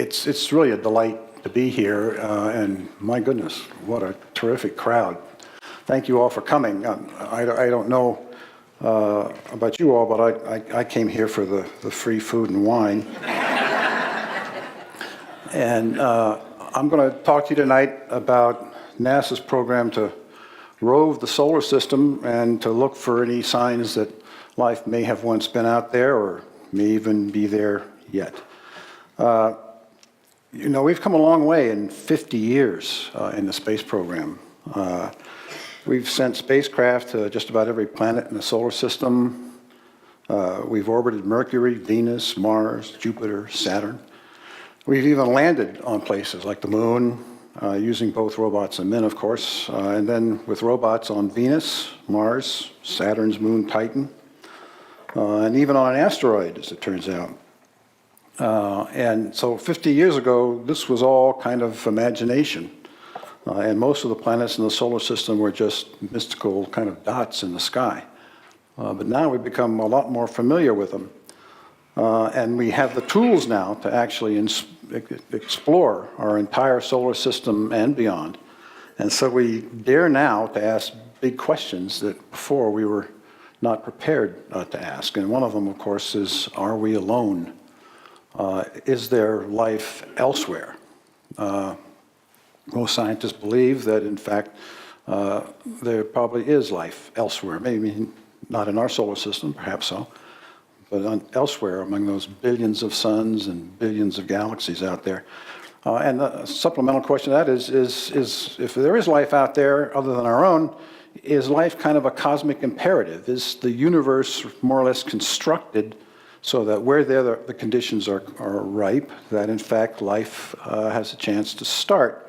It's really a delight to be here, and my goodness, what a terrific crowd. Thank you all for coming. I don't know about you all, but I came here for the free food and wine. And I'm going to talk to you tonight about NASA's program to rove the solar system and to look for any signs that life may have once been out there or may even be there yet. You know, we've come a long way in 50 years in the space program. We've sent spacecraft to just about every planet in the solar system. We've orbited Mercury, Venus, Mars, Jupiter, Saturn. We've even landed on places like the moon, using both robots and men, of course, and then with robots on Venus, Mars, Saturn's moon Titan, and even on an asteroid, as it turns out. And so 50 years ago, this was all kind of imagination. And most of the planets in the solar system were just mystical kind of dots in the sky. But now we've become a lot more familiar with them. And we have the tools now to actually explore our entire solar system and beyond. And so we dare now to ask big questions that before we were not prepared to ask. And one of them, of course, is, are we alone? Is there life elsewhere? Most scientists believe that, in fact, there probably is life elsewhere. Maybe not in our solar system, perhaps so, but elsewhere among those billions of suns and billions of galaxies out there. And the supplemental question to that is if there is life out there other than our own, is life kind of a cosmic imperative? Is the universe more or less constructed so that where the conditions are ripe, that in fact life has a chance to start?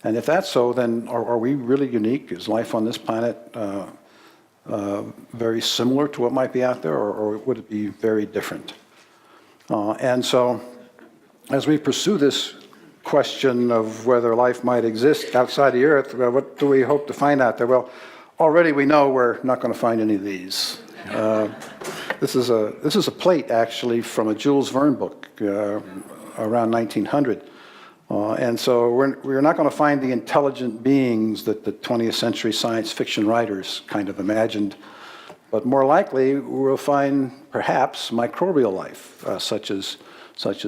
And if that's so, then are we really unique? Is life on this planet very similar to what might be out there, or would it be very different? And so as we pursue this question of whether life might exist outside the Earth, what do we hope to find out there? Well, already we know we're not going to find any of these. This is a plate, actually, from a Jules Verne book around 1900. And so we're not going to find the intelligent beings that the 20th century science fiction writers kind of imagined, but more likely we'll find perhaps microbial life, such as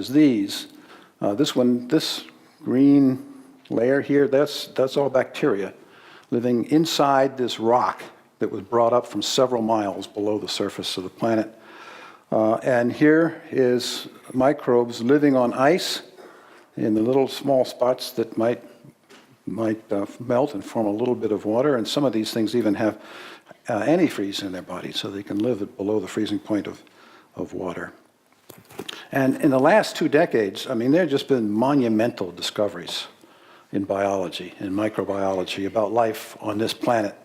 these. This green layer here, that's all bacteria living inside this rock that was brought up from several miles below the surface of the planet. And here is microbes living on ice in the little small spots that might melt and form a little bit of water. And some of these things even have antifreeze in their body, so they can live below the freezing point of water. And in the last 2 decades, I mean, there have just been monumental discoveries in biology, in microbiology, about life on this planet.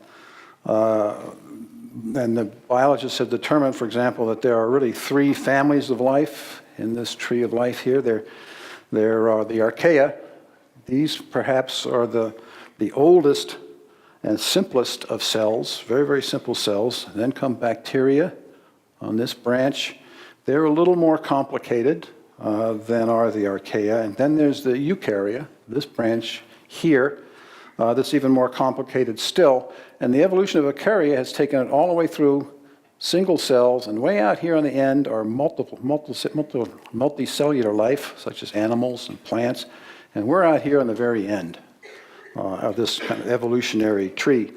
And the biologists have determined, for example, that there are really 3 families of life in this tree of life here. There are the archaea. These perhaps are the oldest and simplest of cells, very, very simple cells. And then come bacteria on this branch. They're a little more complicated than are the archaea. And then there's the eukarya, this branch here, that's even more complicated still. And the evolution of eukarya has taken it all the way through single cells, and way out here on the end are multicellular life, such as animals and plants. And we're out here on the very end of this kind of evolutionary tree.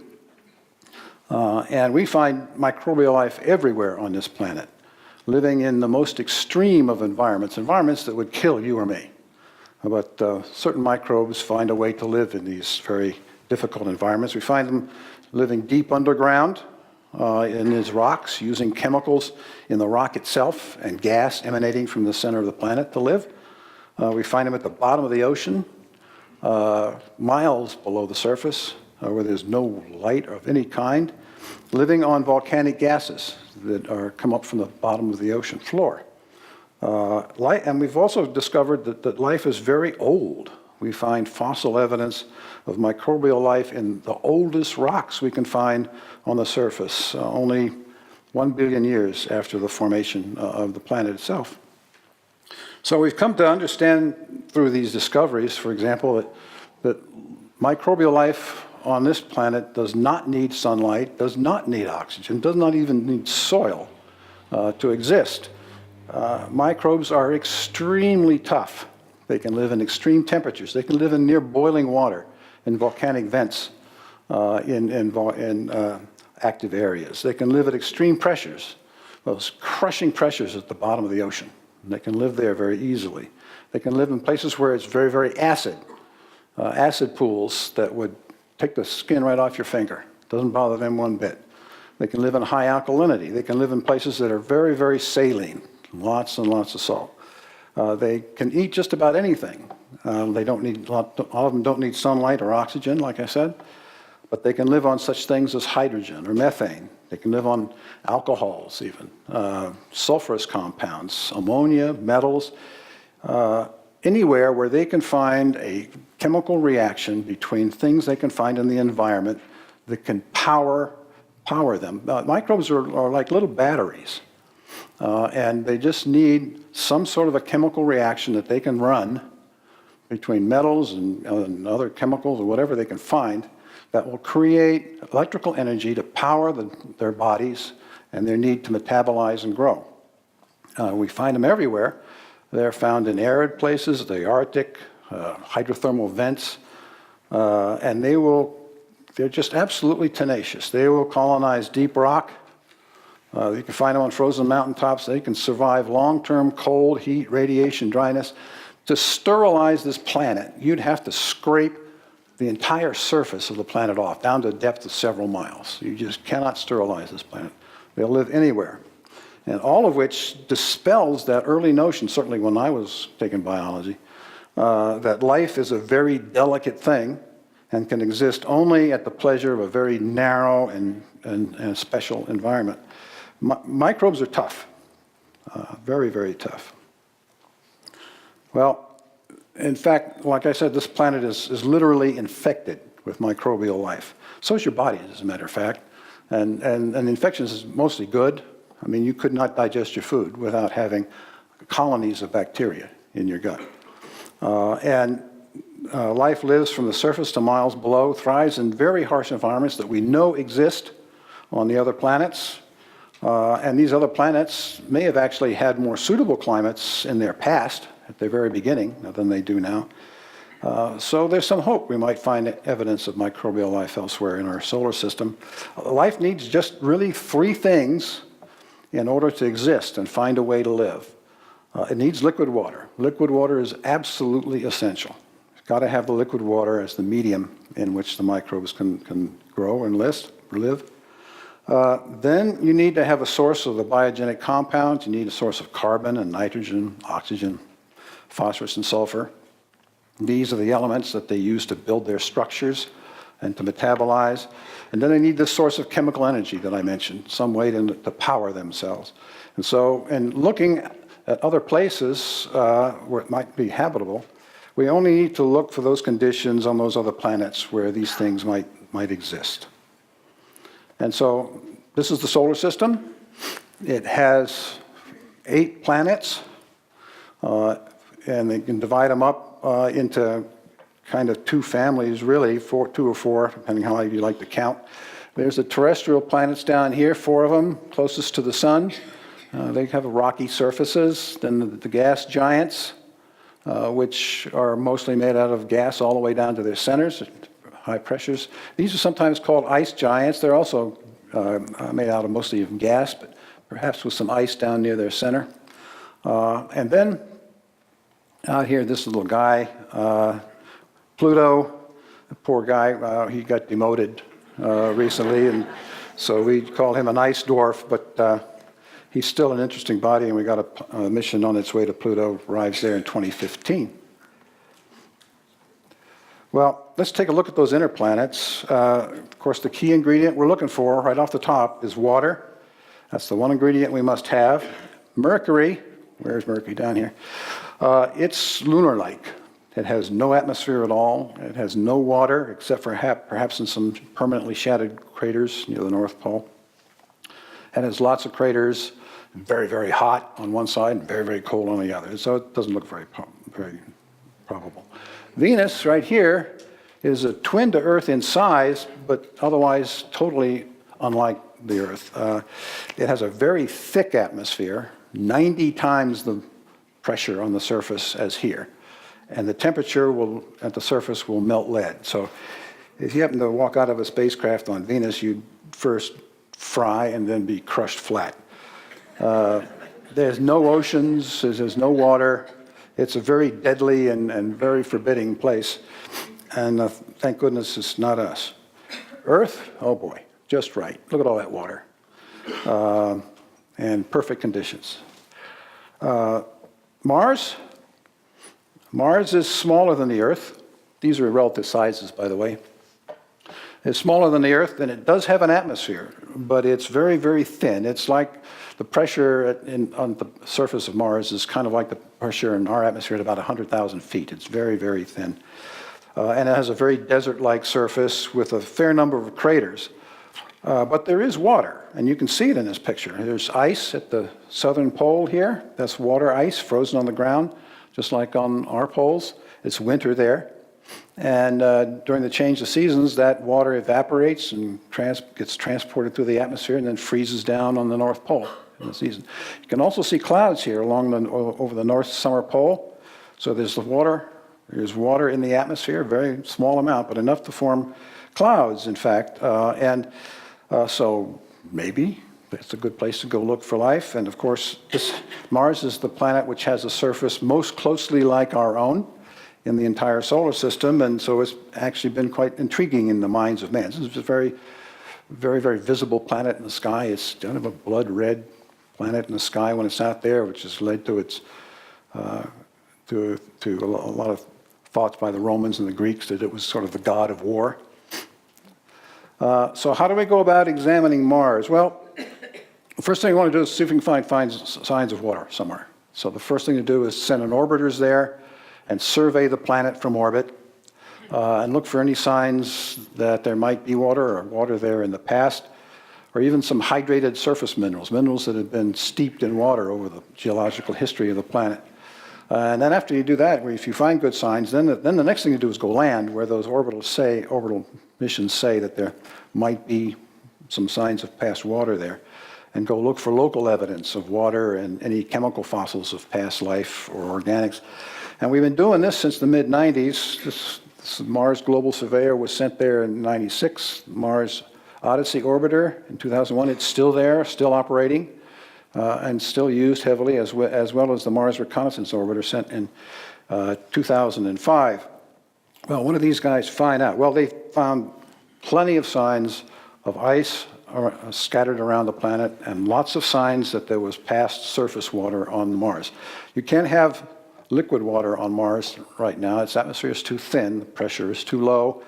And we find microbial life everywhere on this planet, living in the most extreme of environments that would kill you or me. But certain microbes find a way to live in these very difficult environments. We find them living deep underground in these rocks, using chemicals in the rock itself and gas emanating from the center of the planet to live. We find them at the bottom of the ocean, miles below the surface, where there's no light of any kind, living on volcanic gases that come up from the bottom of the ocean floor. And we've also discovered that life is very old. We find fossil evidence of microbial life in the oldest rocks we can find on the surface, only 1 billion years after the formation of the planet itself. So we've come to understand through these discoveries, for example, that microbial life on this planet does not need sunlight, does not need oxygen, does not even need soil to exist. Microbes are extremely tough. They can live in extreme temperatures. They can live in near boiling water, in volcanic vents, in active areas. They can live at extreme pressures, those crushing pressures at the bottom of the ocean. They can live there very easily. They can live in places where it's very, very acid. Acid pools that would take the skin right off your finger. Doesn't bother them one bit. They can live in high alkalinity. They can live in places that are very, very saline, lots and lots of salt. They can eat just about anything. They don't need, all of them don't need sunlight or oxygen, like I said, but they can live on such things as hydrogen or methane. They can live on alcohols even, sulfurous compounds, ammonia, metals, anywhere where they can find a chemical reaction between things they can find in the environment that can power them. Microbes are like little batteries, and they just need some sort of a chemical reaction that they can run between metals and other chemicals or whatever they can find that will create electrical energy to power their bodies and their need to metabolize and grow. We find them everywhere. They're found in arid places, the Arctic, hydrothermal vents, and they're just absolutely tenacious. They will colonize deep rock. You can find them on frozen mountaintops. They can survive long-term cold, heat, radiation, dryness. To sterilize this planet, you'd have to scrape the entire surface of the planet off, down to a depth of several miles. You just cannot sterilize this planet. They'll live anywhere. And all of which dispels that early notion, certainly when I was taking biology, that life is a very delicate thing and can exist only at the pleasure of a very narrow and special environment. Microbes are tough, very, very tough. Well, in fact, like I said, this planet is literally infected with microbial life. So is your body, as a matter of fact. And infections is mostly good. I mean, you could not digest your food without having colonies of bacteria in your gut. Life lives from the surface to miles below, thrives in very harsh environments that we know exist on the other planets. And these other planets may have actually had more suitable climates in their past, at their very beginning, than they do now. So there's some hope we might find evidence of microbial life elsewhere in our solar system. Life needs just really three things in order to exist and find a way to live. It needs liquid water. Liquid water is absolutely essential. It's got to have the liquid water as the medium in which the microbes can grow and live. Then you need to have a source of the biogenic compounds. You need a source of carbon and nitrogen, oxygen, phosphorus and sulfur. These are the elements that they use to build their structures and to metabolize. And then they need this source of chemical energy that I mentioned, some way to power themselves. And so in looking at other places where it might be habitable, we only need to look for those conditions on those other planets where these things might exist. And so this is the solar system. It has 8 planets, and they can divide them up into kind of 2 families, really, 2 or 4, depending how you like to count. There's the terrestrial planets down here, 4 of them, closest to the sun. They have rocky surfaces. Then the gas giants, which are mostly made out of gas all the way down to their centers, high pressures. These are sometimes called ice giants. They're also made out of mostly of gas, but perhaps with some ice down near their center. And then out here, this little guy, Pluto, the poor guy, he got demoted recently, and so we call him an ice dwarf, but he's still an interesting body, and we got a mission on its way to Pluto, arrives there in 2015. Well, let's take a look at those inner planets. Of course, the key ingredient we're looking for right off the top is water. That's the one ingredient we must have. Mercury, where's Mercury? Down here. It's lunar-like. It has no atmosphere at all. It has no water, except for perhaps in some permanently shattered craters near the North Pole. It has lots of craters very, very hot on one side and very, very cold on the other. So it doesn't look very probable. Venus, right here, is a twin to Earth in size, but otherwise totally unlike the Earth. It has a very thick atmosphere, 90 times the pressure on the surface as here. And the temperature at the surface will melt lead. So if you happen to walk out of a spacecraft on Venus, you'd first fry and then be crushed flat. There's no oceans, there's no water. It's a very deadly and very forbidding place. And thank goodness it's not us. Earth, oh boy, just right. Look at all that water. And perfect conditions. Mars is smaller than the Earth. These are relative sizes, by the way. It's smaller than the Earth, and it does have an atmosphere, but it's very, very thin. It's like the pressure on the surface of Mars is kind of like the pressure in our atmosphere at about 100,000 feet. It's very, very thin. And it has a very desert-like surface with a fair number of craters. But there is water, and you can see it in this picture. There's ice at the southern pole here. That's water ice frozen on the ground, just like on our poles. It's winter there. And during the change of seasons, that water evaporates and gets transported through the atmosphere and then freezes down on the North Pole in the season. You can also see clouds here over the North Summer Pole. So there's water in the atmosphere, a very small amount, but enough to form clouds, in fact. So maybe it's a good place to go look for life. And of course, Mars is the planet which has a surface most closely like our own in the entire solar system, and so it's actually been quite intriguing in the minds of man. This is a very, very, very visible planet in the sky. It's kind of a blood red planet in the sky when it's out there, which has led to to a lot of thoughts by the Romans and the Greeks that it was sort of the god of war. So how do we go about examining Mars? Well, the first thing we want to do is see if we can find signs of water somewhere. So the first thing to do is send an orbiters there and survey the planet from orbit and look for any signs that there might be water or water there in the past, or even some hydrated surface minerals that have been steeped in water over the geological history of the planet. And then after you do that, if you find good signs, then the next thing to do is go land where those orbital missions say that there might be some signs of past water there, and go look for local evidence of water and any chemical fossils of past life or organics. And we've been doing this since the mid-90s. This Mars Global Surveyor was sent there in '96. Mars Odyssey Orbiter in 2001. It's still there, still operating, and still used heavily, as well as the Mars Reconnaissance Orbiter sent in 2005. Well, what did these guys find out? Well, they found plenty of signs of ice scattered around the planet and lots of signs that there was past surface water on Mars. You can't have liquid water on Mars right now. Its atmosphere is too thin, the pressure is too low,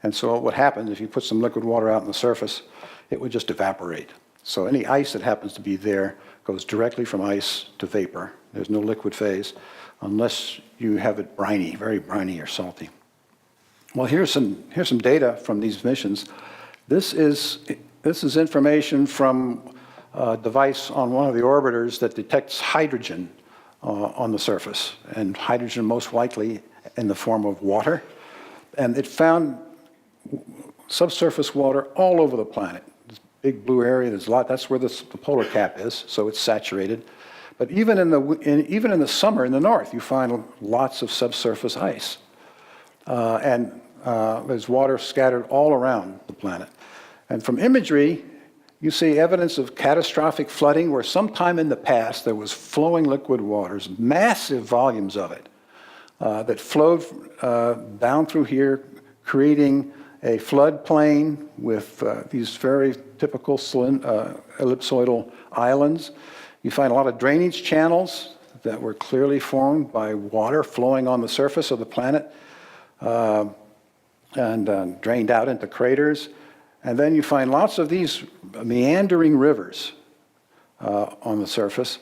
and so what happens if you put some liquid water out on the surface, it would just evaporate. So any ice that happens to be there goes directly from ice to vapor. There's no liquid phase unless you have it briny, very briny or salty. Well, here's some data from these missions. This is information from a device on one of the orbiters that detects hydrogen on the surface, and hydrogen most likely in the form of water. And it found subsurface water all over the planet. This big blue area, there's a lot, that's where the polar cap is, so it's saturated. But even in the summer in the north, you find lots of subsurface ice. And there's water scattered all around the planet. And from imagery, you see evidence of catastrophic flooding where sometime in the past there was flowing liquid waters, massive volumes of it, that flowed down through here, creating a flood plain with these very typical ellipsoidal islands. You find a lot of drainage channels that were clearly formed by water flowing on the surface of the planet and drained out into craters. And then you find lots of these meandering rivers on the surface.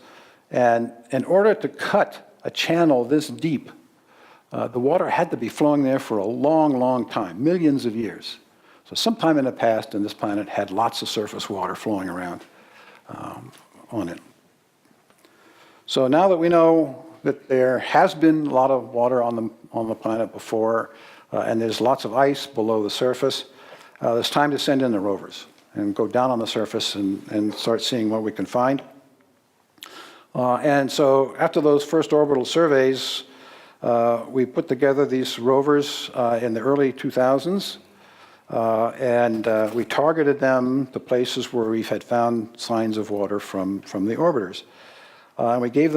And in order to cut a channel this deep, the water had to be flowing there for a long, long time, millions of years. So sometime in the past, and this planet had lots of surface water flowing around on it. So now that we know that there has been a lot of water on the planet before, and there's lots of ice below the surface, it's time to send in the rovers and go down on the surface and start seeing what we can find. And so after those first orbital surveys, we put together these rovers in the early 2000s, and we targeted them to places where we had found signs of water from the orbiters. And we gave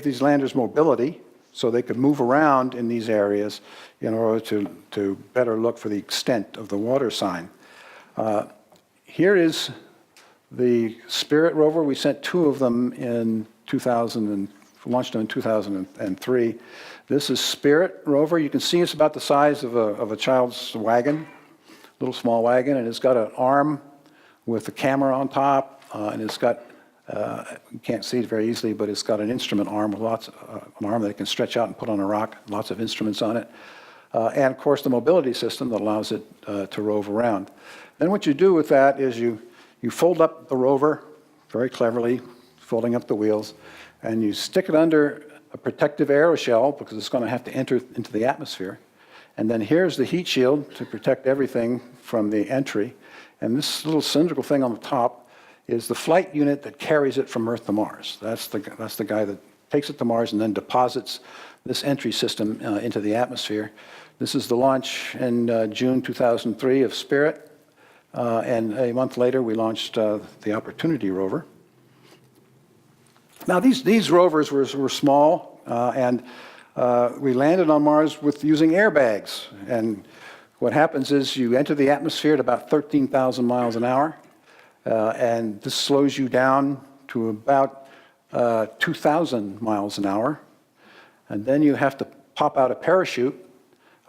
these landers mobility so they could move around in these areas in order to better look for the extent of the water sign. Here is the Spirit rover. We sent 2 of them in 2000 and launched them in 2003. This is Spirit rover. You can see it's about the size of a child's wagon, little small wagon, and it's got an arm with a camera on top, and it's got you can't see it very easily, but it's got an instrument arm with an arm that it can stretch out and put on a rock, lots of instruments on it. And of course the mobility system that allows it to rove around. Then what you do with that is you fold up the rover very cleverly, folding up the wheels, and you stick it under a protective aeroshell because it's going to have to enter into the atmosphere. And then here's the heat shield to protect everything from the entry. And this little cylindrical thing on the top is the flight unit that carries it from Earth to Mars. That's the guy that takes it to Mars and then deposits this entry system into the atmosphere. This is the launch in June 2003 of Spirit. And a month later, we launched the Opportunity rover. Now, these rovers were small, and we landed on Mars using airbags. And what happens is you enter the atmosphere at about 13,000 miles an hour. And this slows you down to about 2,000 miles an hour. And then you have to pop out a parachute,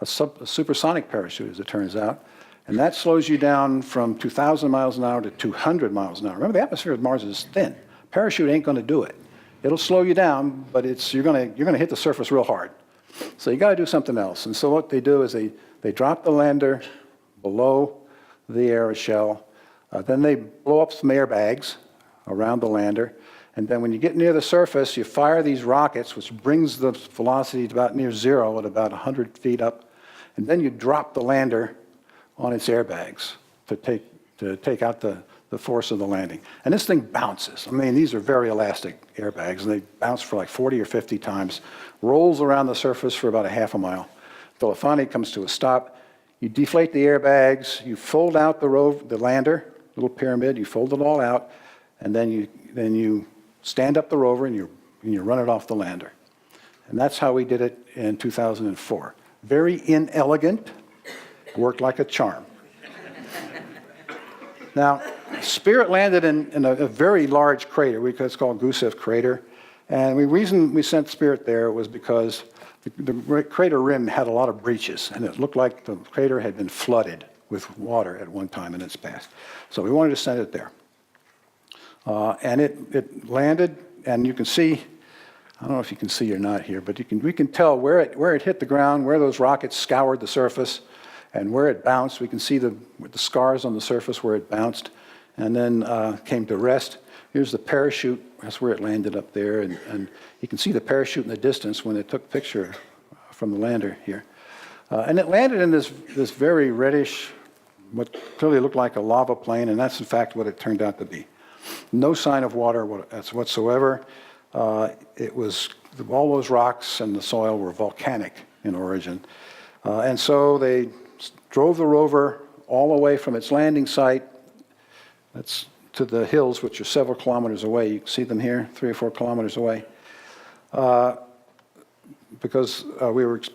a supersonic parachute, as it turns out. And that slows you down from 2,000 miles an hour to 200 miles an hour. Remember, the atmosphere of Mars is thin. Parachute ain't going to do it. It'll slow you down, but you're going to hit the surface real hard. So you got to do something else. And so what they do is they drop the lander below the aeroshell. Then they blow up some airbags around the lander. And then when you get near the surface, you fire these rockets, which brings the velocity to about near zero at about 100 feet up. And then you drop the lander on its airbags to take out the force of the landing. And this thing bounces. I mean, these are very elastic airbags, and they bounce for like 40 or 50 times, rolls around the surface for about a half a mile, until it finally comes to a stop. You deflate the airbags, you fold out the lander, little pyramid, you fold it all out, and then you stand up the rover and you run it off the lander. And that's how we did it in 2004. Very inelegant, worked like a charm. Now, Spirit landed in a very large crater. It's called Gusev Crater. And the reason we sent Spirit there was because the crater rim had a lot of breaches, and it looked like the crater had been flooded with water at one time in its past. So we wanted to send it there. And it landed, and you can see, I don't know if you can see or not here, but we can tell where it hit the ground, where those rockets scoured the surface, and where it bounced. We can see the scars on the surface where it bounced, and then came to rest. Here's the parachute. That's where it landed up there, and you can see the parachute in the distance when it took a picture from the lander here. And it landed in this very reddish, what clearly looked like a lava plain, and that's in fact what it turned out to be. No sign of water whatsoever. It was, all those rocks and the soil were volcanic in origin. And so they drove the rover all the way from its landing site, that's to the hills, which are several kilometers away. You can see them here, 3 or 4 kilometers away. Because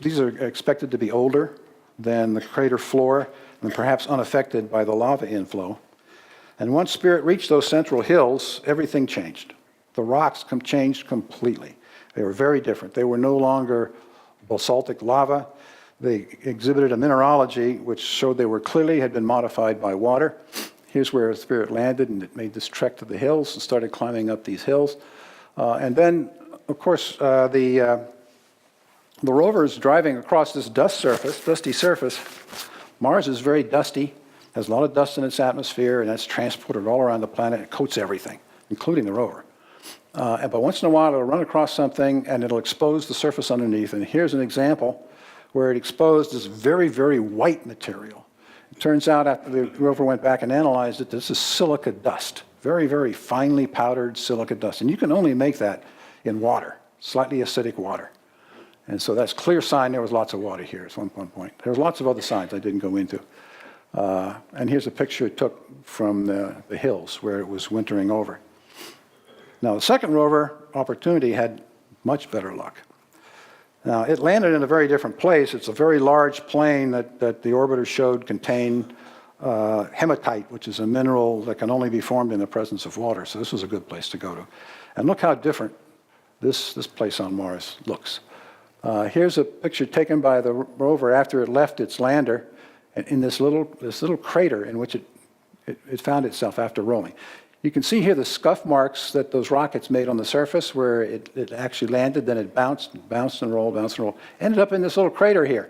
these are expected to be older than the crater floor and perhaps unaffected by the lava inflow. And once Spirit reached those central hills, everything changed. The rocks changed completely. They were very different. They were no longer basaltic lava. They exhibited a mineralogy which showed they were clearly had been modified by water. Here's where Spirit landed, and it made this trek to the hills and started climbing up these hills. And then, of course, the rover is driving across this dusty surface. Mars is very dusty, has a lot of dust in its atmosphere, and that's transported all around the planet. It coats everything, including the rover. But once in a while, it'll run across something and it'll expose the surface underneath. And here's an example where it exposed this very, very white material. It turns out after the rover went back and analyzed it, this is silica dust, very, very finely powdered silica dust. And you can only make that in water, slightly acidic water. And so that's clear sign there was lots of water here at one point. There was lots of other signs I didn't go into. And here's a picture it took from the hills where it was wintering over. Now, the second rover, Opportunity, had much better luck. Now, it landed in a very different place. It's a very large plain that the orbiter showed contained hematite, which is a mineral that can only be formed in the presence of water. So this was a good place to go to. And look how different this place on Mars looks. Here's a picture taken by the rover after it left its lander in this little crater in which it found itself after rolling. You can see here the scuff marks that those rockets made on the surface where it actually landed, then it bounced and rolled, ended up in this little crater here.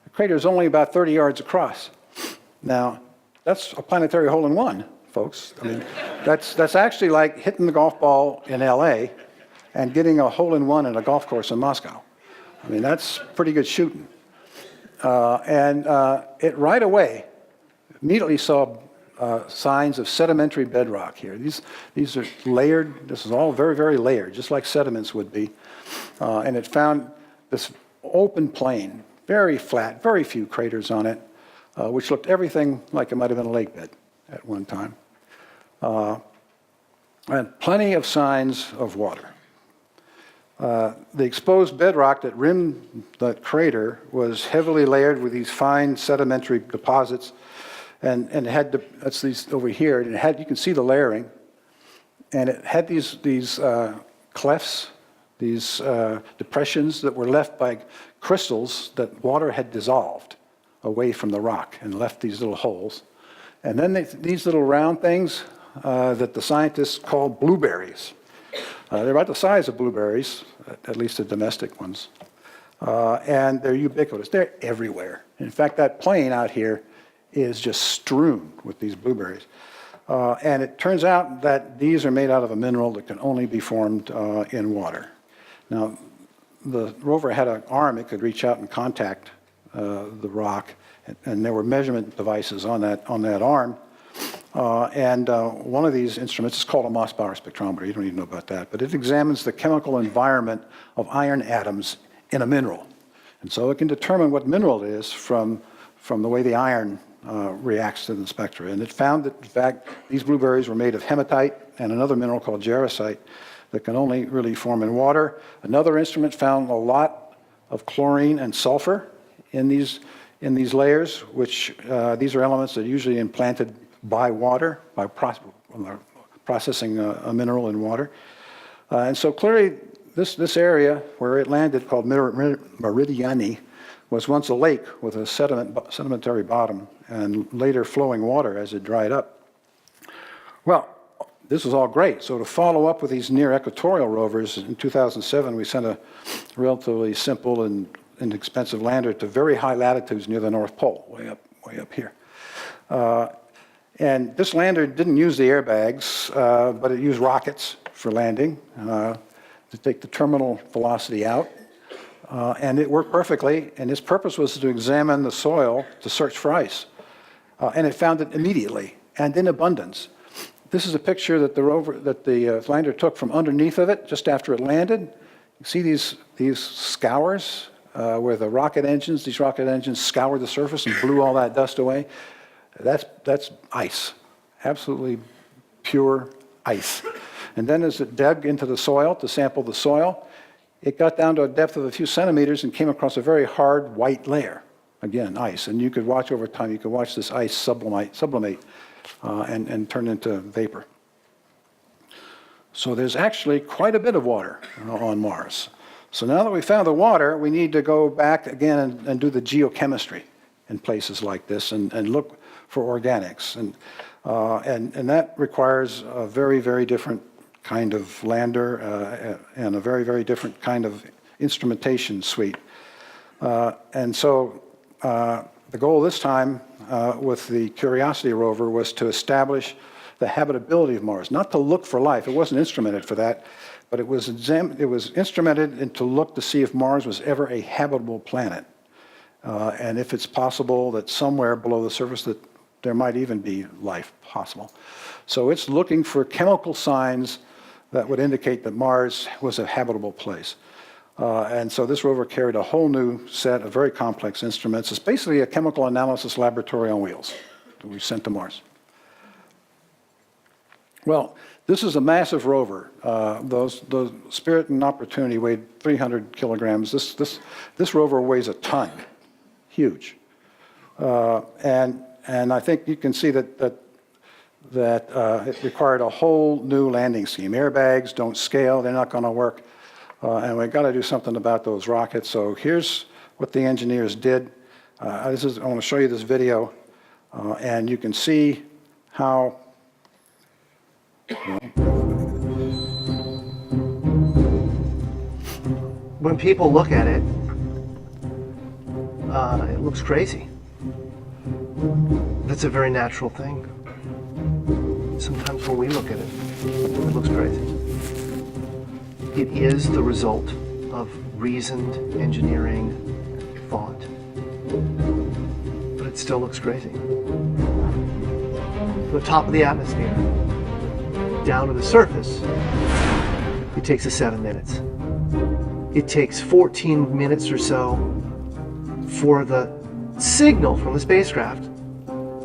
The crater is only about 30 yards across. Now, that's a planetary hole-in-one, folks. I mean, that's actually like hitting the golf ball in LA and getting a hole-in-one in a golf course in Moscow. I mean, that's pretty good shooting. It right away immediately saw signs of sedimentary bedrock here. These are layered. This is all very, very layered, just like sediments would be. And it found this open plain, very flat, very few craters on it, which looked everything like it might have been a lake bed at one time. And plenty of signs of water. The exposed bedrock that rimmed that crater was heavily layered with these fine sedimentary deposits. And it had that's these over here. And it had, you can see the layering, and it had these clefts, these depressions that were left by crystals that water had dissolved away from the rock and left these little holes. And then these little round things that the scientists called blueberries. They're about the size of blueberries, at least the domestic ones, and they're ubiquitous. They're everywhere. In fact, that plain out here is just strewn with these blueberries. And it turns out that these are made out of a mineral that can only be formed in water. Now, the rover had an arm. It could reach out and contact the rock, and there were measurement devices on that arm. One of these instruments is called a Mossbauer spectrometer. You don't even know about that. But it examines the chemical environment of iron atoms in a mineral. And so it can determine what mineral it is from the way the iron reacts to the spectra. And it found that, in fact, these blueberries were made of hematite and another mineral called jarosite that can only really form in water. Another instrument found a lot of chlorine and sulfur in these layers, which these are elements that are usually implanted by water, by processing a mineral in water. And so clearly, this area where it landed, called Meridiani, was once a lake with a sedimentary bottom and later flowing water as it dried up. Well, this was all great. So to follow up with these near equatorial rovers, in 2007, we sent a relatively simple and inexpensive lander to very high latitudes near the North Pole, way up here. And this lander didn't use the airbags, but it used rockets for landing to take the terminal velocity out. And it worked perfectly, and its purpose was to examine the soil to search for ice. And it found it immediately and in abundance. This is a picture that the lander took from underneath of it just after it landed. You see these scours where these rocket engines scoured the surface and blew all that dust away. That's ice, absolutely pure ice. And then as it dug into the soil to sample the soil, it got down to a depth of a few centimeters and came across a very hard white layer. Again, ice. And you could watch over time, you could watch this ice sublimate and turn into vapor. So there's actually quite a bit of water on Mars. So now that we found the water, we need to go back again and do the geochemistry in places like this and look for organics. And that requires a very, very different kind of lander and a very, very different kind of instrumentation suite. And so the goal this time with the Curiosity rover was to establish the habitability of Mars, not to look for life. It wasn't instrumented for that, but it was instrumented to look to see if Mars was ever a habitable planet. And if it's possible that somewhere below the surface that there might even be life possible. So it's looking for chemical signs that would indicate that Mars was a habitable place. And so this rover carried a whole new set of very complex instruments. It's basically a chemical analysis laboratory on wheels that we sent to Mars. Well, this is a massive rover. The Spirit and Opportunity weighed 300 kilograms. This rover weighs a ton, huge. And I think you can see that it required a whole new landing scheme. Airbags don't scale, they're not going to work. And we've got to do something about those rockets. So here's what the engineers did. I want to show you this video, and you can see how. When people look at it, it looks crazy. That's a very natural thing. Sometimes when we look at it, it looks crazy. It is the result of reasoned engineering thought, but it still looks crazy. From the top of the atmosphere down to the surface, it takes us 7 minutes. It takes 14 minutes or so for the signal from the spacecraft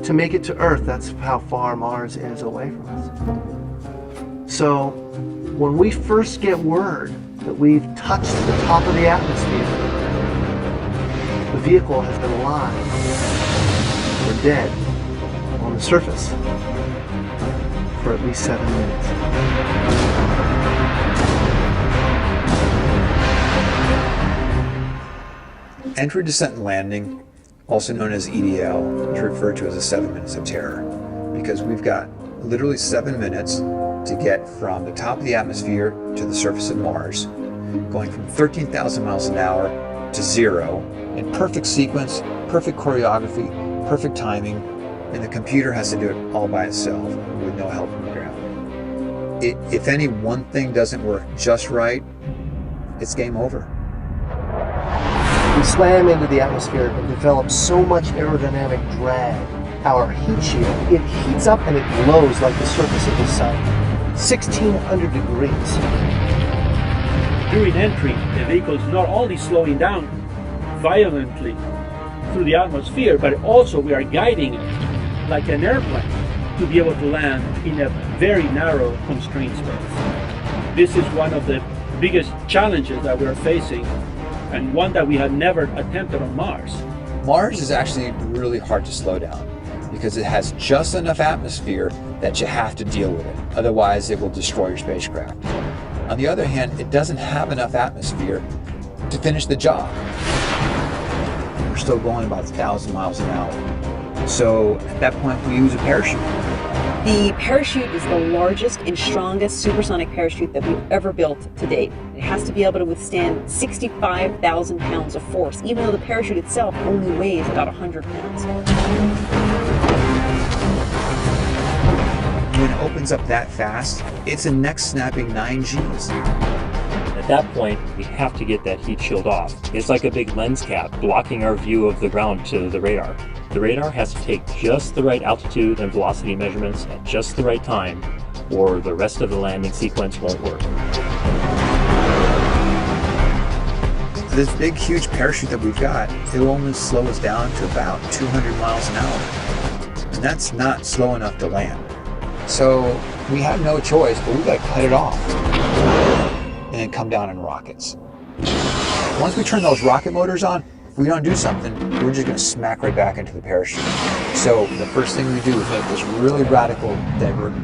to make it to Earth. That's how far Mars is away from us. So when we first get word that we've touched the top of the atmosphere, the vehicle has been alive or dead on the surface for at least 7 minutes. Entry, descent, and landing, also known as EDL, is referred to as the 7 minutes of terror, because we've got literally 7 minutes to get from the top of the atmosphere to the surface of Mars, going from 13,000 miles an hour to 0 in perfect sequence, perfect choreography, perfect timing, and the computer has to do it all by itself with no help from the ground. If any one thing doesn't work just right, it's game over. We slam into the atmosphere and develop so much aerodynamic drag. Our heat shield, it heats up and it glows like the surface of the sun. 1,600 degrees. During entry, the vehicle is not only slowing down violently through the atmosphere, but also we are guiding it like an airplane to be able to land in a very narrow, constrained space. This is one of the biggest challenges that we're facing, and one that we had never attempted on Mars. Mars is actually really hard to slow down because it has just enough atmosphere that you have to deal with it. Otherwise, it will destroy your spacecraft. On the other hand, it doesn't have enough atmosphere to finish the job. We're still going about 1,000 miles an hour. So at that point, we use a parachute. The parachute is the largest and strongest supersonic parachute that we've ever built to date. It has to be able to withstand 65,000 pounds of force, even though the parachute itself only weighs about 100 pounds. When it opens up that fast, it's a neck-snapping 9 Gs. At that point, we have to get that heat shield off. It's like a big lens cap blocking our view of the ground to the radar. The radar has to take just the right altitude and velocity measurements at just the right time, or the rest of the landing sequence won't work. This big, huge parachute that we've got, it'll only slow us down to about 200 miles an hour. And that's not slow enough to land. So we have no choice, but we've got to cut it off and then come down in rockets. Once we turn those rocket motors on, if we don't do something, we're just going to smack right back into the parachute. So the first thing we do is make this really radical divert.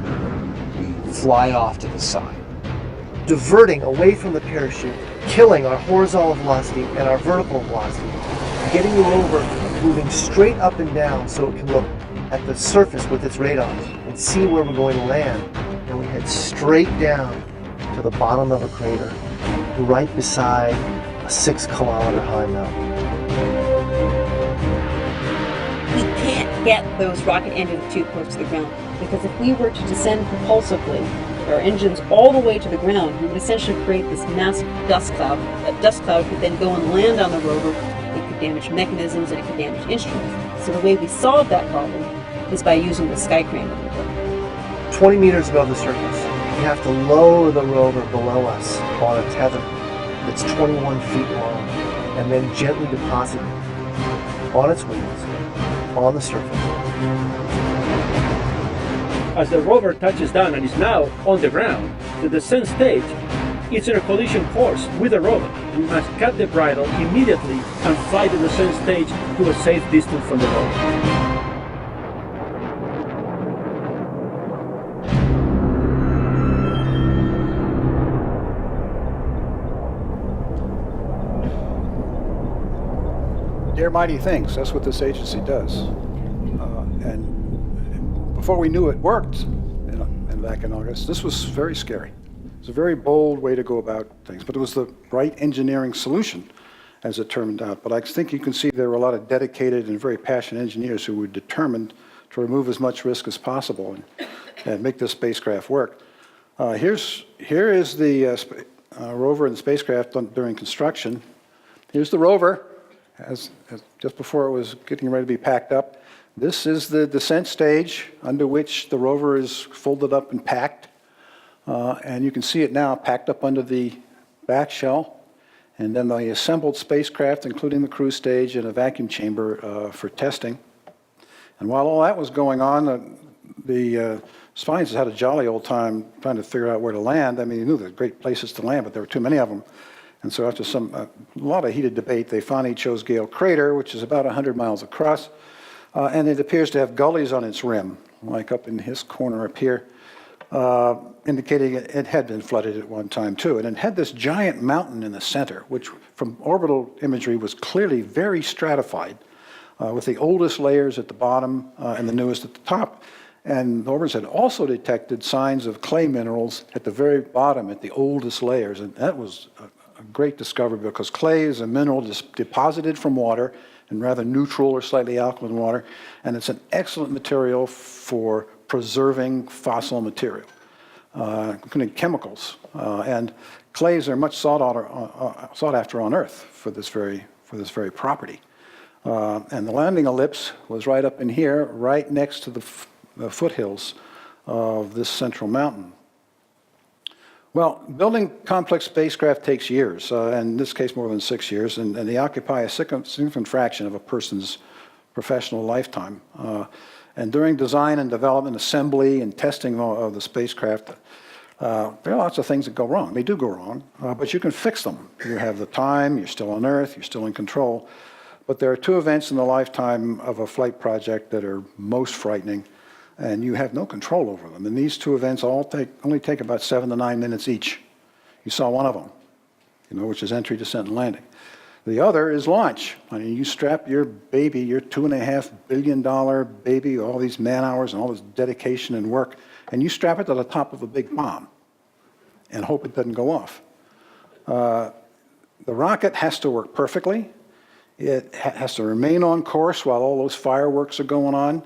We fly off to the side. Diverting away from the parachute, killing our horizontal velocity and our vertical velocity, getting the rover moving straight up and down so it can look at the surface with its radar and see where we're going to land. And we head straight down to the bottom of a crater, right beside a 6-kilometer high mountain. We can't get those rocket engines too close to the ground, because if we were to descend propulsively, our engines all the way to the ground, we would essentially create this massive dust cloud. That dust cloud could then go and land on the rover. It could damage mechanisms and it could damage instruments. So the way we solved that problem is by using the Skycrane maneuver. 20 meters above the surface, we have to lower the rover below us on a tether that's 21 feet long, and then gently deposit it on its wheels on the surface. As the rover touches down and is now on the ground, the descent stage is in a collision course with the rover. We must cut the bridle immediately and fly the descent stage to a safe distance from the rover. Dare mighty things, that's what this agency does. And before we knew it worked, and back in August, this was very scary. It was a very bold way to go about things, but it was the right engineering solution, as it turned out. But I think you can see there were a lot of dedicated and very passionate engineers who were determined to remove as much risk as possible and make this spacecraft work. Here is the rover and the spacecraft during construction. Here's the rover, as just before it was getting ready to be packed up. This is the descent stage under which the rover is folded up and packed. And you can see it now packed up under the back shell. And then the assembled spacecraft, including the crew stage and a vacuum chamber for testing. And while all that was going on, the scientists had a jolly old time trying to figure out where to land. I mean, they knew there were great places to land, but there were too many of them. And so after a lot of heated debate, they finally chose Gale Crater, which is about 100 miles across. And it appears to have gullies on its rim, like up in his corner up here, indicating it had been flooded at one time too. And it had this giant mountain in the center, which from orbital imagery was clearly very stratified, with the oldest layers at the bottom and the newest at the top. And the orbiters had also detected signs of clay minerals at the very bottom, at the oldest layers. And that was a great discovery, because clay is a mineral deposited from water in rather neutral or slightly alkaline water, and it's an excellent material for preserving fossil material, including chemicals. And clays are much sought after on Earth for this very property. And the landing ellipse was right up in here, right next to the foothills of this central mountain. Well, building complex spacecraft takes years, and in this case more than 6 years, and they occupy a significant fraction of a person's professional lifetime. And during design and development, assembly, and testing of the spacecraft, there are lots of things that go wrong. They do go wrong, but you can fix them. You have the time, you're still on Earth, you're still in control. But there are two events in the lifetime of a flight project that are most frightening, and you have no control over them. And these two events only take about 7 to 9 minutes each. You saw one of them, which is entry, descent, and landing. The other is launch. I mean, you strap your baby, your $2.5 billion baby, all these man hours and all this dedication and work, and you strap it to the top of a big bomb and hope it doesn't go off. The rocket has to work perfectly. It has to remain on course while all those fireworks are going on.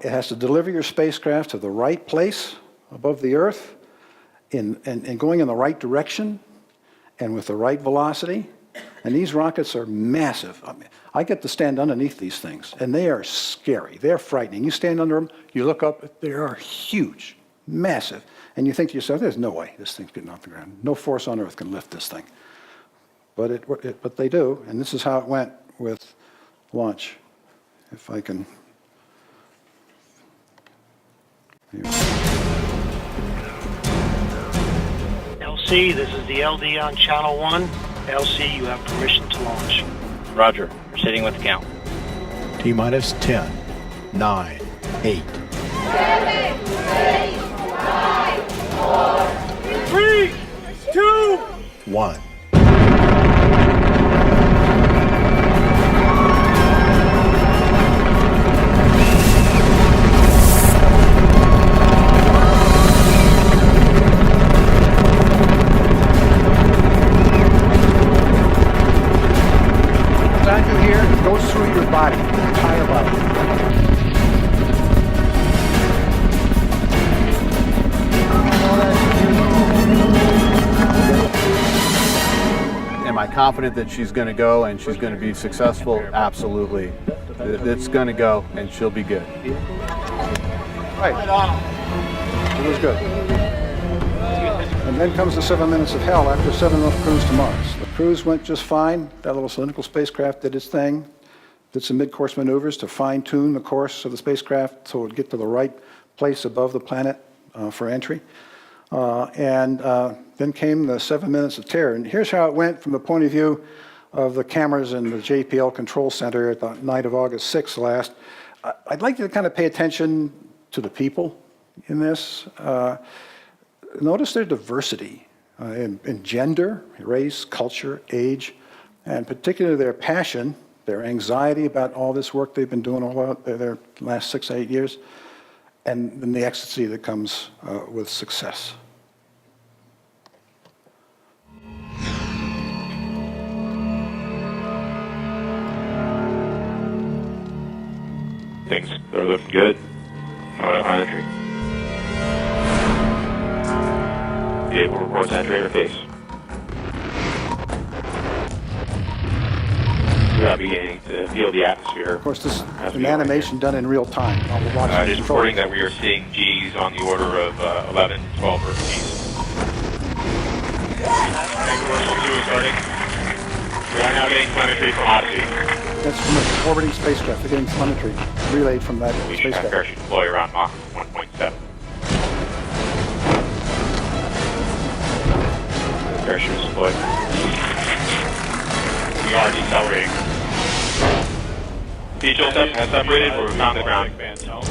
It has to deliver your spacecraft to the right place above the Earth and going in the right direction and with the right velocity. And these rockets are massive. I mean, I get to stand underneath these things, and they are scary. They're frightening. You stand under them, you look up, they are huge, massive. And you think to yourself, there's no way this thing's getting off the ground. No force on Earth can lift this thing. But they do, and this is how it went with launch. If I can... LC, this is the LD on Channel 1. LC, you have permission to launch. Roger. Proceeding with the count. T-minus 10, 9, 8. 7, 6, 5, 4, 3, 2, 1. Goes through your body, your entire body. confident that she's going to go and she's going to be successful? Absolutely. It's going to go and she'll be good. Right. It was good. And then comes the 7 minutes of hell after 7-month cruise to Mars. The cruise went just fine. That little cylindrical spacecraft did its thing, did some mid-course maneuvers to fine-tune the course of the spacecraft so it would get to the right place above the planet for entry. Then came the 7 minutes of terror. And here's how it went from the point of view of the cameras in the JPL Control Center at the night of August 6th last. I'd like you to kind of pay attention to the people in this. Notice their diversity in gender, race, culture, age, and particularly their passion, their anxiety about all this work they've been doing all their last 6 to 8 years, and then the ecstasy that comes with success. Things are looking good on entry. Vehicle reports entry interface. We are beginning to feel the atmosphere. Of course, this is an animation done in real time. It is reporting that we are seeing G's on the order of 11, 12 Earth G's. Commercial 2 is starting. We are now getting telemetry from Odyssey. That's from an orbiting spacecraft. They're getting telemetry relayed from that We spacecraft. have parachute deploy around Mach 1.7. Parachute is deployed. We are decelerating. The chill has separated where we found the ground.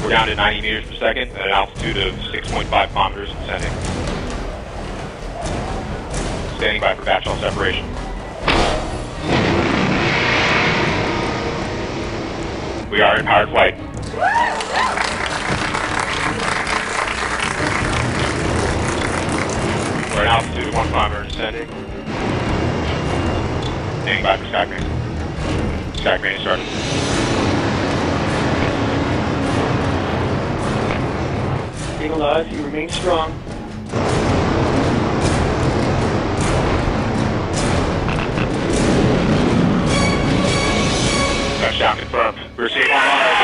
We're down to 90 meters per second at an altitude of 6.5 kilometers descending. Standing by for batch hull separation. We are in powered flight. We're at an altitude of 1 kilometer descending. Standing by for stack main. Stack main is started. Staying alive, you remain strong. Touchdown confirmed. We're seeing on Mars.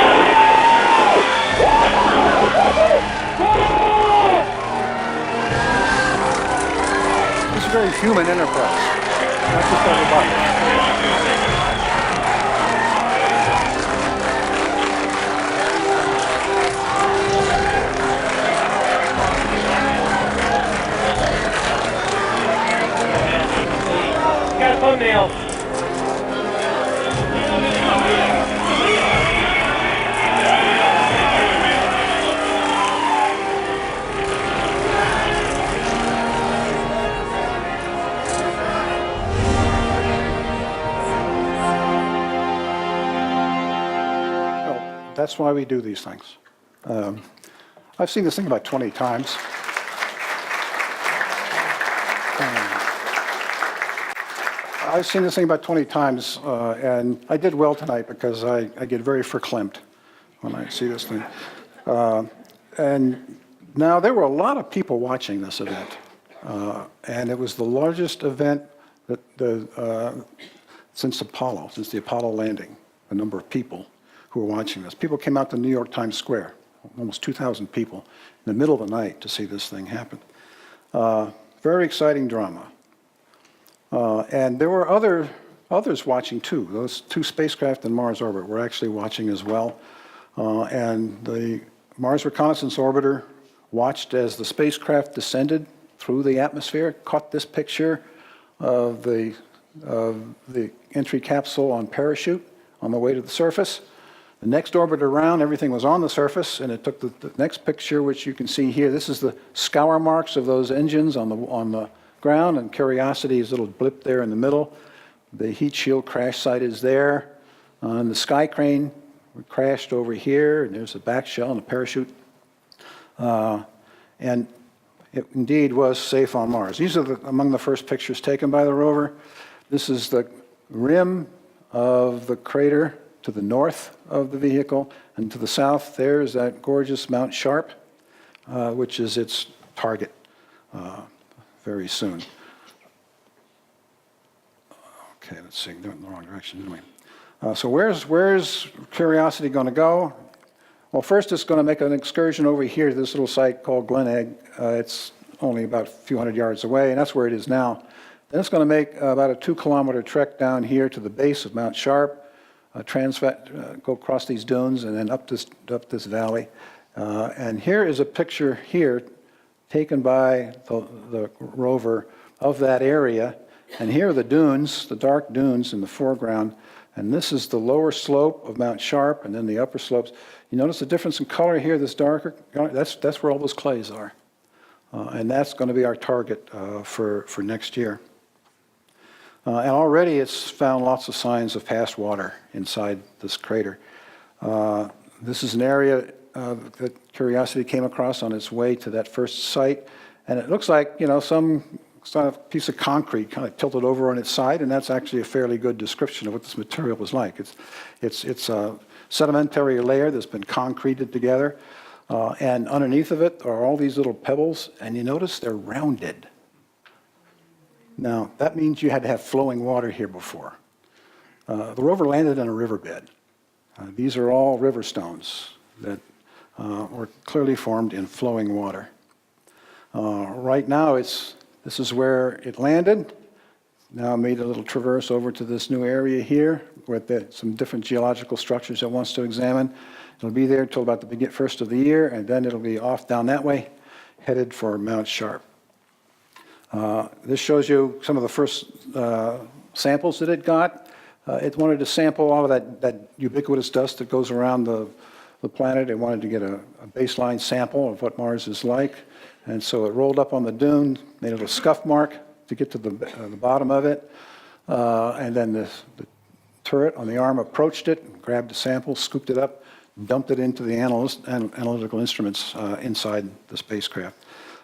This is a very human enterprise. Not just everybody. Got a thumbnail. That's why we do these things. I've seen this thing about 20 times. I've seen this thing about 20 times, and I did well tonight because I get very verklempt when I see this thing. And now there were a lot of people watching this event, and it was the largest event since the Apollo landing, the number of people who were watching this. People came out to New York Times Square, almost 2,000 people, in the middle of the night to see this thing happen. Very exciting drama. And there were others watching too. Those 2 spacecraft in Mars orbit were actually watching as well. And the Mars Reconnaissance Orbiter watched as the spacecraft descended through the atmosphere, caught this picture of the entry capsule on parachute on the way to the surface. The next orbit around, everything was on the surface, and it took the next picture, which you can see here. This is the scour marks of those engines on the ground, and Curiosity's little blip there in the middle. The heat shield crash site is there. And the Sky Crane crashed over here, and there's a back shell and a parachute. And it indeed was safe on Mars. These are among the first pictures taken by the rover. This is the rim of the crater to the north of the vehicle, and to the south there's that gorgeous Mount Sharp, which is its target very soon. Okay, let's see, doing it in the wrong direction, didn't we? So where's Curiosity going to go? Well, first it's going to make an excursion over here to this little site called Glen Egg. It's only about a few hundred yards away, and that's where it is now. Then it's going to make about a 2-kilometer trek down here to the base of Mount Sharp, go across these dunes, and then up this valley. And here is a picture here taken by the rover of that area. And here are the dunes, the dark dunes in the foreground. And this is the lower slope of Mount Sharp, and then the upper slopes. You notice the difference in color here, this darker? That's where all those clays are. And that's going to be our target for next year. And already it's found lots of signs of past water inside this crater. This is an area that Curiosity came across on its way to that first site. And it looks like, some sort of piece of concrete kind of tilted over on its side, and that's actually a fairly good description of what this material was like. It's a sedimentary layer that's been concreted together, and underneath of it are all these little pebbles, and you notice they're rounded. Now, that means you had to have flowing water here before. The rover landed in a riverbed. These are all river stones that were clearly formed in flowing water. Right now, this is where it landed. Now made a little traverse over to this new area here with some different geological structures it wants to examine. It'll be there until about the first of the year, and then it'll be off down that way, headed for Mount Sharp. This shows you some of the first samples that it got. It wanted to sample all of that ubiquitous dust that goes around the planet. It wanted to get a baseline sample of what Mars is like. And so it rolled up on the dune, made a little scuff mark to get to the bottom of it. And then the turret on the arm approached it, grabbed the sample, scooped it up, dumped it into the analytical instruments inside the spacecraft.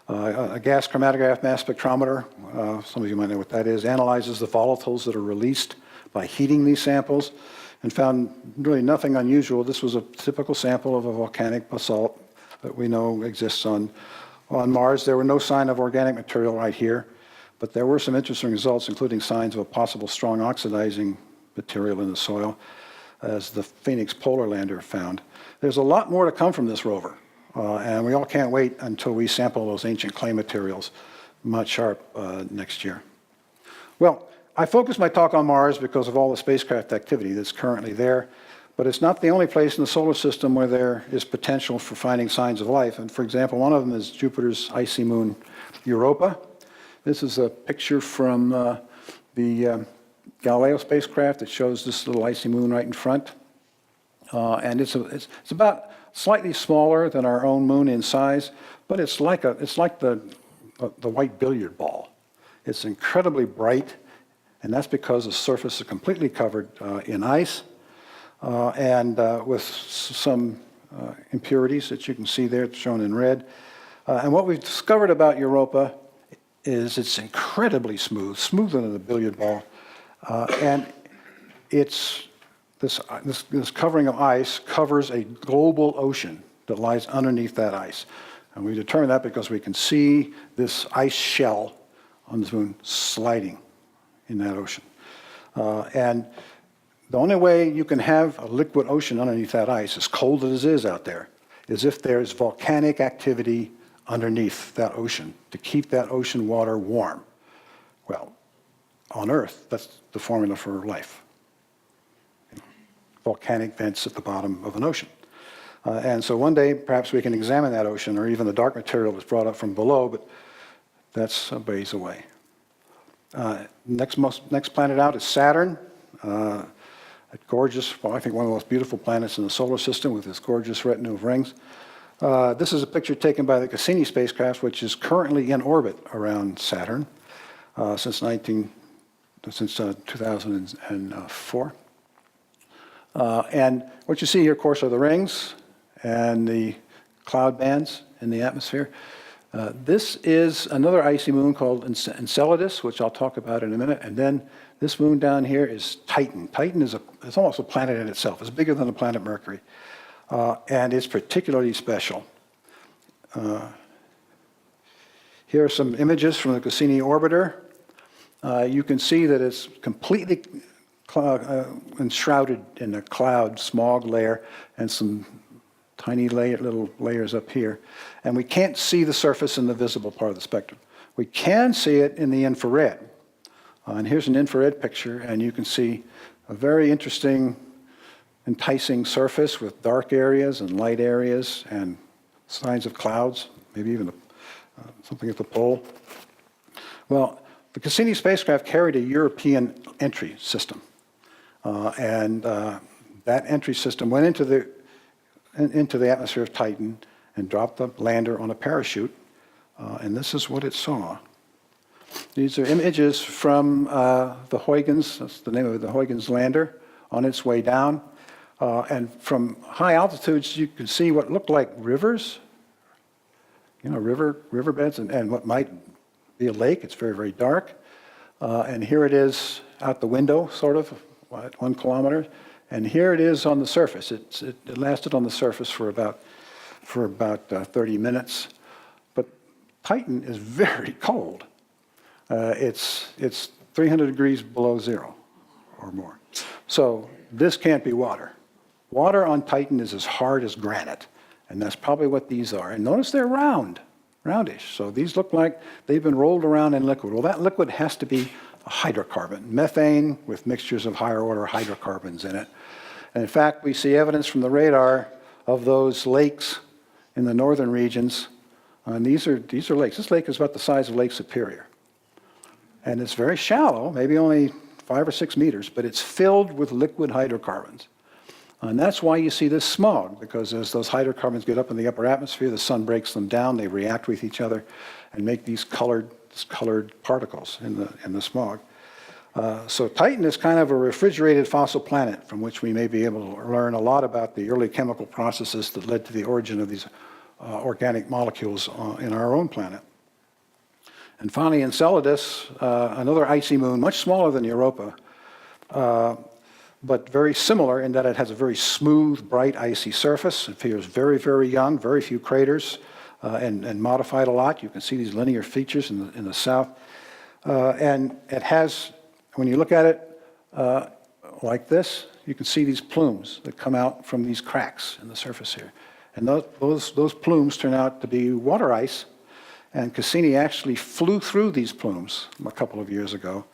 A gas chromatograph mass spectrometer, some of you might know what that is, analyzes the volatiles that are released by heating these samples and found really nothing unusual. This was a typical sample of a volcanic basalt that we know exists on Mars. There were no sign of organic material right here, but there were some interesting results, including signs of a possible strong oxidizing material in the soil, as the Phoenix Polar Lander found. There's a lot more to come from this rover, and we all can't wait until we sample those ancient clay materials, Mount Sharp, next year. Well, I focused my talk on Mars because of all the spacecraft activity that's currently there, but it's not the only place in the solar system where there is potential for finding signs of life. And for example, one of them is Jupiter's icy moon, Europa. This is a picture from the Galileo spacecraft that shows this little icy moon right in front. And it's about slightly smaller than our own moon in size, but it's like the white billiard ball. It's incredibly bright, and that's because the surface is completely covered in ice. And with some impurities that you can see there, it's shown in red. And what we've discovered about Europa is it's incredibly smooth, smoother than a billiard ball. And this covering of ice covers a global ocean that lies underneath that ice. And we determined that because we can see this ice shell on the moon sliding in that ocean. And the only way you can have a liquid ocean underneath that ice, as cold as it is out there, is if there's volcanic activity underneath that ocean to keep that ocean water warm. Well, on Earth, that's the formula for life. Volcanic vents at the bottom of an ocean. And so one day, perhaps we can examine that ocean, or even the dark material that's brought up from below, but that's a ways away. Next planet out is Saturn. Gorgeous, well, I think one of the most beautiful planets in the solar system with this gorgeous retinue of rings. This is a picture taken by the Cassini spacecraft, which is currently in orbit around Saturn since 2004. And what you see here, of course, are the rings and the cloud bands in the atmosphere. This is another icy moon called Enceladus, which I'll talk about in a minute. And then this moon down here is Titan. Titan is it's almost a planet in itself. It's bigger than the planet Mercury. And it's particularly special. Here are some images from the Cassini orbiter. you can see that it's completely enshrouded in a cloud smog layer and some tiny little layers up here. And we can't see the surface in the visible part of the spectrum. We can see it in the infrared. And here's an infrared picture, and you can see a very interesting, enticing surface with dark areas and light areas and signs of clouds, maybe even something at the pole. Well, the Cassini spacecraft carried a European entry system. That entry system went into the atmosphere of Titan and dropped the lander on a parachute. And this is what it saw. These are images from the Huygens, that's the name of it, the Huygens lander, on its way down. And from high altitudes, you can see what looked like rivers, riverbeds, and what might be a lake. It's very, very dark. And here it is out the window, sort of, at 1 kilometer. And here it is on the surface. It lasted on the surface for about 30 minutes. But Titan is very cold. It's 300 degrees below zero or more. So this can't be water. Water on Titan is as hard as granite, and that's probably what these are. And notice they're roundish. So these look like they've been rolled around in liquid. Well, that liquid has to be a hydrocarbon, methane with mixtures of higher order hydrocarbons in it. And in fact, we see evidence from the radar of those lakes in the northern regions. And these are lakes. This lake is about the size of Lake Superior. And it's very shallow, maybe only 5 or 6 meters, but it's filled with liquid hydrocarbons. And that's why you see this smog, because as those hydrocarbons get up in the upper atmosphere, the sun breaks them down, they react with each other and make these colored particles in the smog. So Titan is kind of a refrigerated fossil planet from which we may be able to learn a lot about the early chemical processes that led to the origin of these organic molecules in our own planet. And finally, Enceladus, another icy moon, much smaller than Europa, but very similar in that it has a very smooth, bright, icy surface. It appears very, very young, very few craters, and modified a lot. You can see these linear features in the south. And it has, when you look at it like this, you can see these plumes that come out from these cracks in the surface here. And those plumes turn out to be water ice. And Cassini actually flew through these plumes a couple of years ago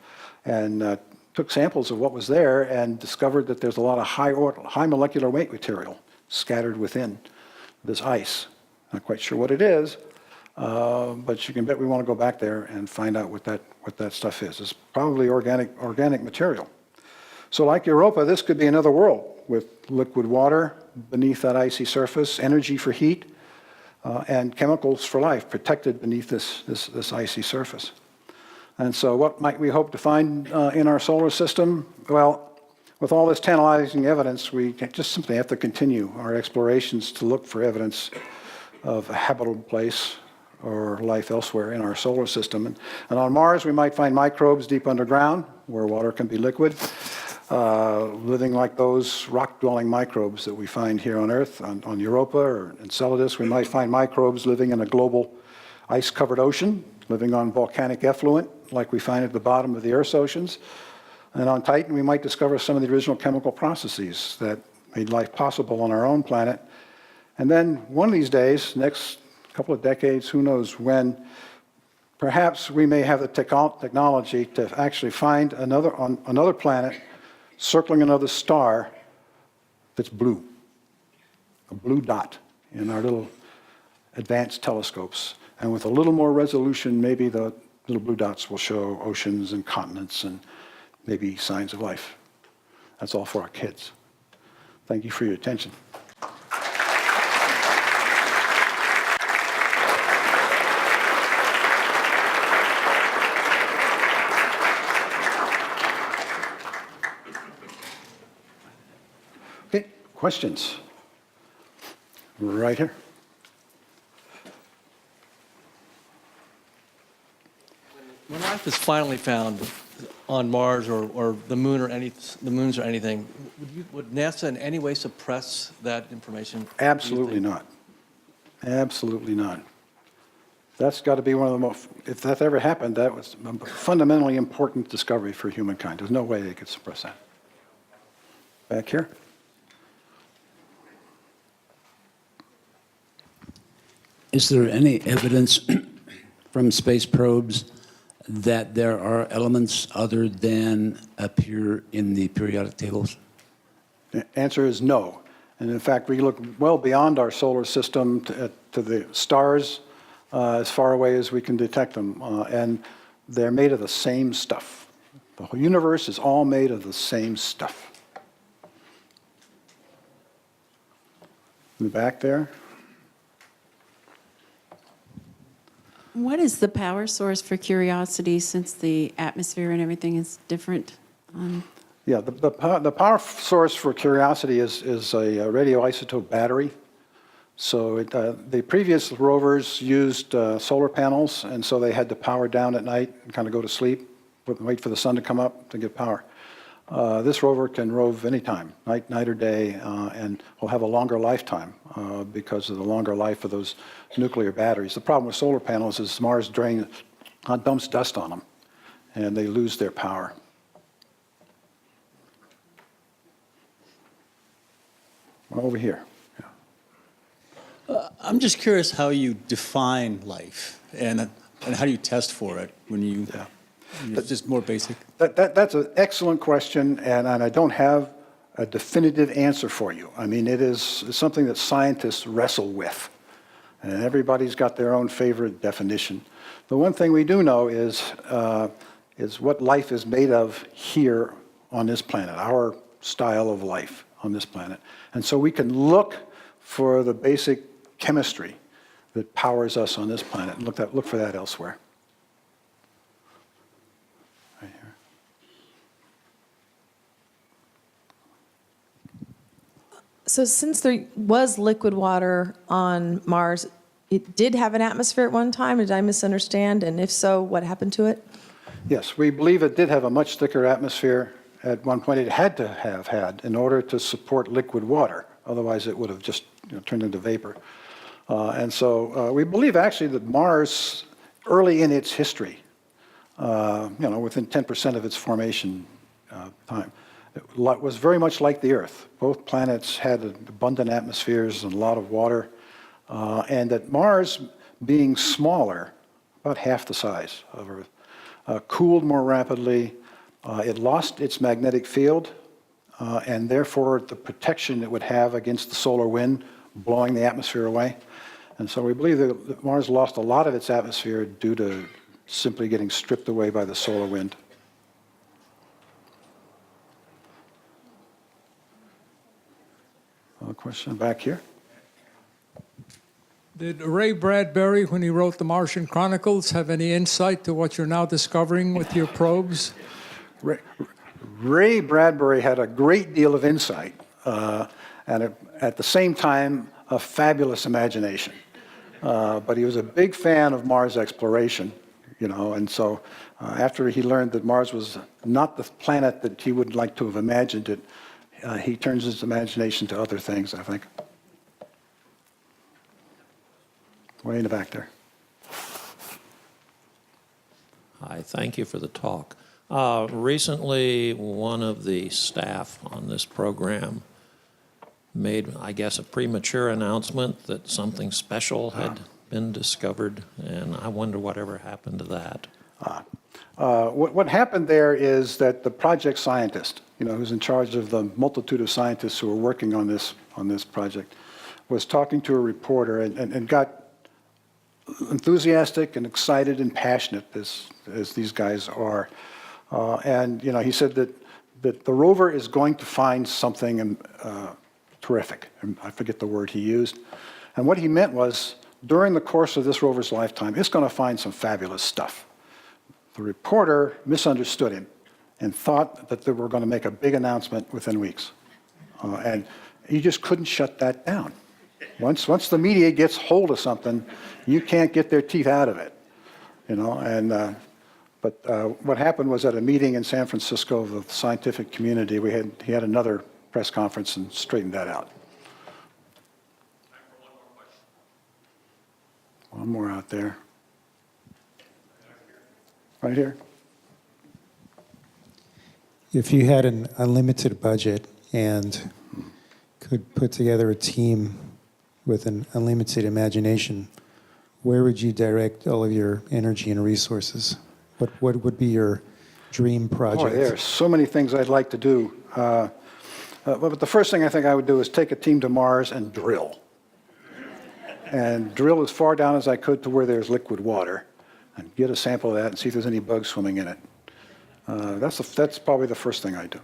and took samples of what was there and discovered that there's a lot of high molecular weight material scattered within this ice. Not quite sure what it is, but you can bet we want to go back there and find out what that stuff is. It's probably organic material. So like Europa, this could be another world with liquid water beneath that icy surface, energy for heat, and chemicals for life protected beneath this icy surface. And so what might we hope to find in our solar system? Well, with all this tantalizing evidence, we just simply have to continue our explorations to look for evidence of a habitable place or life elsewhere in our solar system. And on Mars, we might find microbes deep underground where water can be liquid, living like those rock-dwelling microbes that we find here on Earth. On Europa or Enceladus, we might find microbes living in a global ice-covered ocean, living on volcanic effluent like we find at the bottom of the Earth's oceans. And on Titan, we might discover some of the original chemical processes that made life possible on our own planet. And then one of these days, next couple of decades, who knows when, perhaps we may have the technology to actually find another planet circling another star that's blue, a blue dot in our little advanced telescopes. And with a little more resolution, maybe the little blue dots will show oceans and continents and maybe signs of life. That's all for our kids. Thank you for your attention. Okay, questions? Right here. When life is finally found on Mars or the moon or the moons or anything, would NASA in any way suppress that information? Absolutely not. Absolutely not. That's got to be one of the most, if that ever happened, that was a fundamentally important discovery for humankind. There's no way they could suppress that. Back here. Is there any evidence from space probes that there are elements other than appear in the periodic tables? The answer is no. And in fact, we look well beyond our solar system to the stars as far away as we can detect them. And they're made of the same stuff. The whole universe is all made of the same stuff. In the back there. What is the power source for Curiosity, since the atmosphere and everything is different? Yeah, the power source for Curiosity is a radioisotope battery. So the previous rovers used solar panels, and so they had to power down at night and kind of go to sleep, wait for the sun to come up to get power. This rover can rove anytime, night or day, and will have a longer lifetime because of the longer life of those nuclear batteries. The problem with solar panels is Mars dumps dust on them, and they lose their power. Over here. I'm just curious how you define life and how do you test for it when you... Yeah. It's just more basic. That's an excellent question, and I don't have a definitive answer for you. I mean, it is something that scientists wrestle with, and everybody's got their own favorite definition. The one thing we do know is what life is made of here on this planet, our style of life on this planet. And so we can look for the basic chemistry that powers us on this planet and look for that elsewhere. So since there was liquid water on Mars, it did have an atmosphere at one time? Did I misunderstand? And if so, what happened to it? Yes, we believe it did have a much thicker atmosphere at one point. It had to have had in order to support liquid water. Otherwise, it would have just turned into vapor. And so we believe actually that Mars, early in its history, within 10% of its formation time, it was very much like the Earth. Both planets had abundant atmospheres and a lot of water. And that Mars, being smaller, about half the size of Earth, cooled more rapidly. It lost its magnetic field, and therefore the protection it would have against the solar wind blowing the atmosphere away. And so we believe that Mars lost a lot of its atmosphere due to simply getting stripped away by the solar wind. A question back here. Did Ray Bradbury, when he wrote the Martian Chronicles, have any insight to what you're now discovering with your probes? Ray Bradbury had a great deal of insight, and at the same time, a fabulous imagination. But he was a big fan of Mars exploration, and so after he learned that Mars was not the planet that he would like to have imagined it, he turns his imagination to other things, I think. Way in the back there. Hi, thank you for the talk. Recently, one of the staff on this program made, I guess, a premature announcement that something special had been discovered, and I wonder whatever happened to that. What happened there is that the project scientist, who's in charge of the multitude of scientists who are working on this project, was talking to a reporter and got enthusiastic and excited and passionate, as these guys are. And he said that the rover is going to find something terrific. And I forget the word he used. And what he meant was, during the course of this rover's lifetime, it's going to find some fabulous stuff. The reporter misunderstood him and thought that they were going to make a big announcement within weeks. And he just couldn't shut that down. Once the media gets hold of something, you can't get their teeth out of it. But what happened was, at a meeting in San Francisco of the scientific community, he had another press conference and straightened that out. One more out there. Right here. If you had an unlimited budget and could put together a team with an unlimited imagination, where would you direct all of your energy and resources? What would be your dream project? Boy, there are so many things I'd like to do. But the first thing I think I would do is take a team to Mars and drill. And drill as far down as I could to where there's liquid water and get a sample of that and see if there's any bugs swimming in it. That's probably the first thing I do.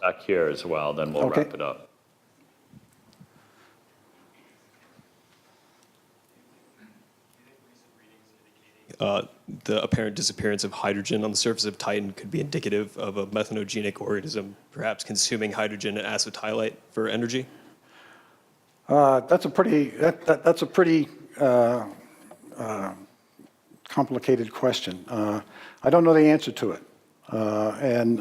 Back here as well, then we'll Okay. wrap it up. The apparent disappearance of hydrogen on the surface of Titan could be indicative of a methanogenic organism, perhaps consuming hydrogen and acetylite for energy? That's a pretty complicated question. I don't know the answer to it. And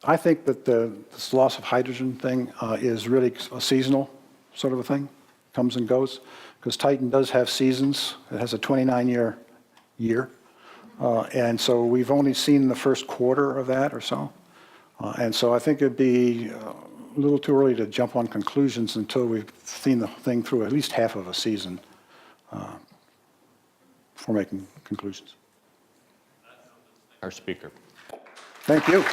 I think that this loss of hydrogen thing is really a seasonal sort of a thing, comes and goes, because Titan does have seasons. It has a 29-year year. And so we've only seen the first quarter of that or so. And so I think it'd be a little too early to jump on conclusions until we've seen the thing through at least half of a season before making conclusions. Our speaker. Thank you.